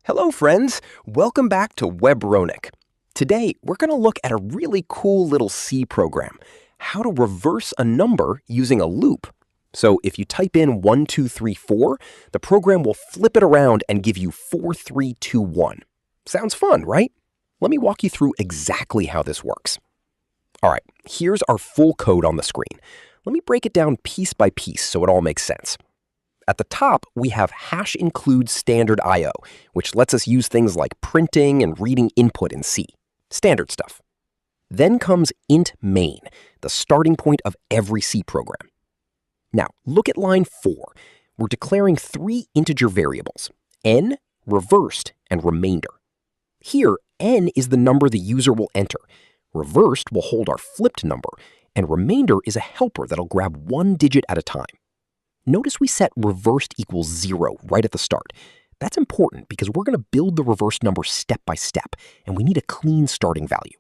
Hello friends, welcome back to Webronaq. Today we're going to look at a really cool little C program, how to reverse a number using a loop. So if you type in 1, 2, 3, 4, the program will flip it around and give you 4, 3, 2, 1. Sounds fun, right? Let me walk you through exactly how this works. All right, here's our full code on the screen. Let me break it down piece by piece so it all makes sense. At the top, we have hash include standard I/O, which lets us use things like printing and reading input in C. Standard stuff. Then comes int main, the starting point of every C program. Now, look at line 4. We're declaring 3 integer variables, n, reversed, and remainder. Here, n is the number the user will enter. Reversed will hold our flipped number, and remainder is a helper that'll grab 1 digit at a time. Notice we set reversed equals 0 right at the start. That's important because we're going to build the reversed number step by step, and we need a clean starting value.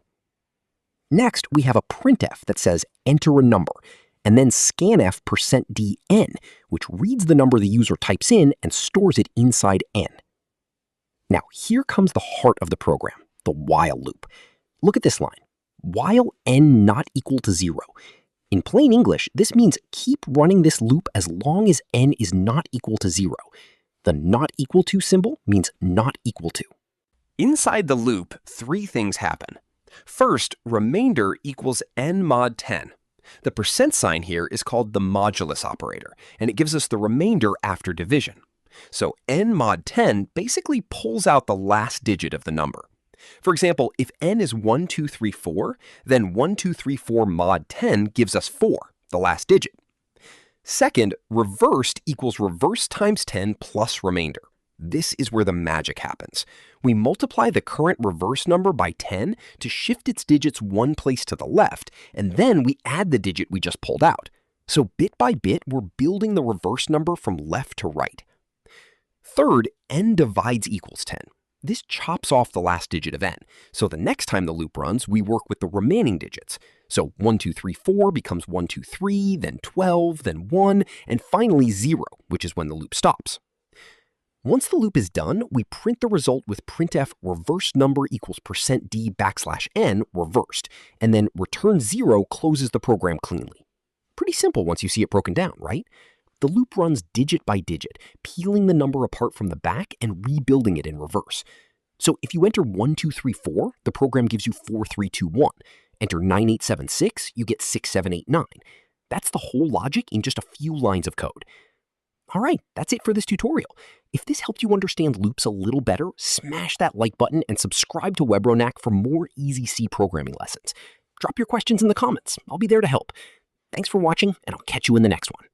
Next, we have a printf that says enter a number, and then scanf %dn, which reads the number the user types in and stores it inside n. Now, here comes the heart of the program, the while loop. Look at this line, while n not equal to 0. In plain English, this means keep running this loop as long as n is not equal to 0. The not equal to symbol means not equal to. Inside the loop, 3 things happen. First, remainder equals n mod 10. The % sign here is called the modulus operator, and it gives us the remainder after division. So n mod 10 basically pulls out the last digit of the number. For example, if n is 1, 2, 3, 4, then 1, 2, 3, 4 mod 10 gives us 4, the last digit. Second, reversed equals reverse times 10 plus remainder. This is where the magic happens. We multiply the current reverse number by 10 to shift its digits 1 place to the left, and then we add the digit we just pulled out. So bit by bit, we're building the reverse number from left to right. Third, n divides equals 10. This chops off the last digit of n. So the next time the loop runs, we work with the remaining digits. So 1, 2, 3, 4 becomes 1, 2, 3, then 12, then 1, and finally 0, which is when the loop stops. Once the loop is done, we print the result with printf reverse number equals %d \n reversed, and then return 0 closes the program cleanly. Pretty simple once you see it broken down, right? The loop runs digit by digit, peeling the number apart from the back and rebuilding it in reverse. So if you enter 1, 2, 3, 4, the program gives you 4, 3, 2, 1. Enter 9, 8, 7, 6, you get 6, 7, 8, 9. That's the whole logic in just a few lines of code. All right, that's it for this tutorial. If this helped you understand loops a little better, smash that like button and subscribe to Webronaq for more easy C programming lessons. Drop your questions in the comments. I'll be there to help. Thanks for watching, and I'll catch you in the next one.